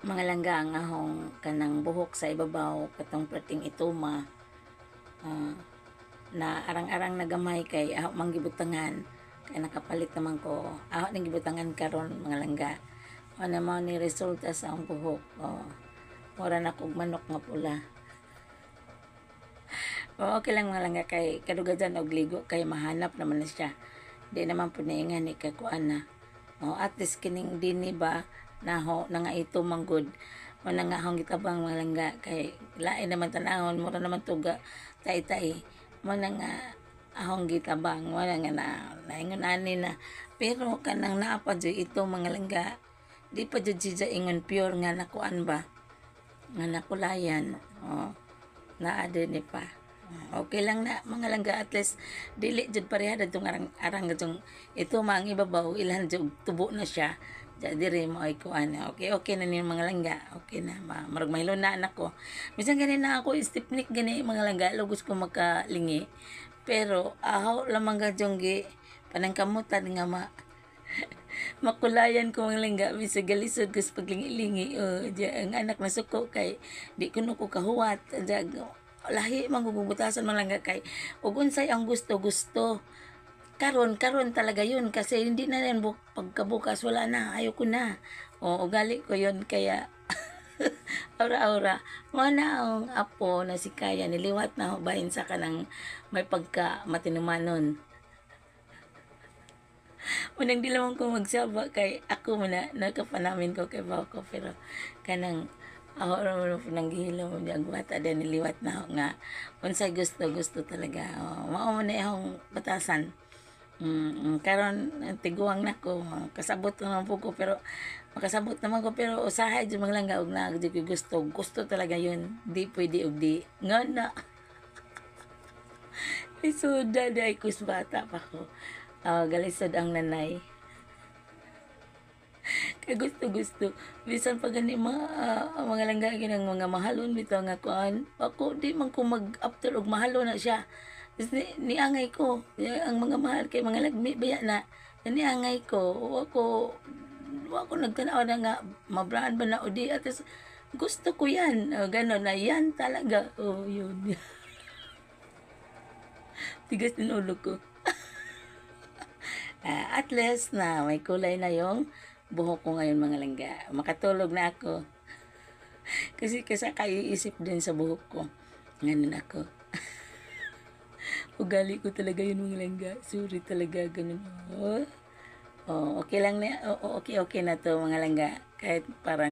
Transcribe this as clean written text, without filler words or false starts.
Mga langga ang ahong kanang buhok sa ibabaw katong prating ituma, ah, na arang-arang nagamay kay aho mang gibutangan kay nakapalit naman ko aho ning gibutangan karon mga langga. Ano mo ni resulta sa ang buhok, mura na kog manok nga pula. Okay lang mga langga kay kadugadan og ligo kay mahanap naman na siya. Di naman po niingan ni kakuan na. At least kining dini ba naho na nga ito manggod. Wala nga akong gitabang mga langga kay lain naman tanahon mura naman tuga tay-tay. Mo na nga ahong gitabang wala nga na naingon ani na pero kanang naa pa jud ito mga langga di pa jud siya ingon pure nga nakuan ba nga nakulayan. Naa din ni pa. Okay lang na mga langga at least dili jud pareha dadtong arang gadtong ito mang ibabaw ilhan jud tubo na siya. Ja diri mo ay kuan. Okay na ni mga langga. Okay na marag mahilo na anak ko. Bisan gani na ako stipnik gani mga langga lugos ko makalingi. Pero ahaw lamang gadyong gi panangkamutan nga makulayan ko mga langga bisag galisod ko sa paglingi-lingi ang anak na suko kay di ko no ko kahuwat lahi manggugubutasan mga langga kay ug unsay ang gusto karon talaga yun kasi hindi na rin pagkabukas wala na ayoko na ugali ko yun kaya aura mo na ang apo na si Kaya niliwat na bahin sa kanang may pagka matinumanon. Unang di lamang ko magsaba kay ako muna nakapanamin ko kay Bako pero kanang ako naman po nang gihilo mo di agwata din niliwat na ako nga unsay gusto talaga mao man na akong batasan. Karon tiguang nako kasabot ko naman po ko pero makasabot naman ko pero usahay jud maglangga og na di ko gusto talaga yun di pwede og di nga na isuda day kus bata pa ko galisod ang nanay kay gusto bisan pa gani mga langga ginang mga mahalon bitaw nga kuan ako di man ko mag after og mahalo na siya. Niangay ko ang mga mahal kay mga lagmi baya na niangay ko ako nagtanaw na nga mabraan ba na o di at least gusto ko yan ganon na yan talaga yun tigas din ulo ko. At least na may kulay na yung buhok ko ngayon mga langga. Makatulog na ako. Kasi kaiisip din sa buhok ko. Ngayon ako. Ugali ko talaga yun mga langga. Sorry talaga ganun. Okay lang na. Okay na to mga langga. Kahit parang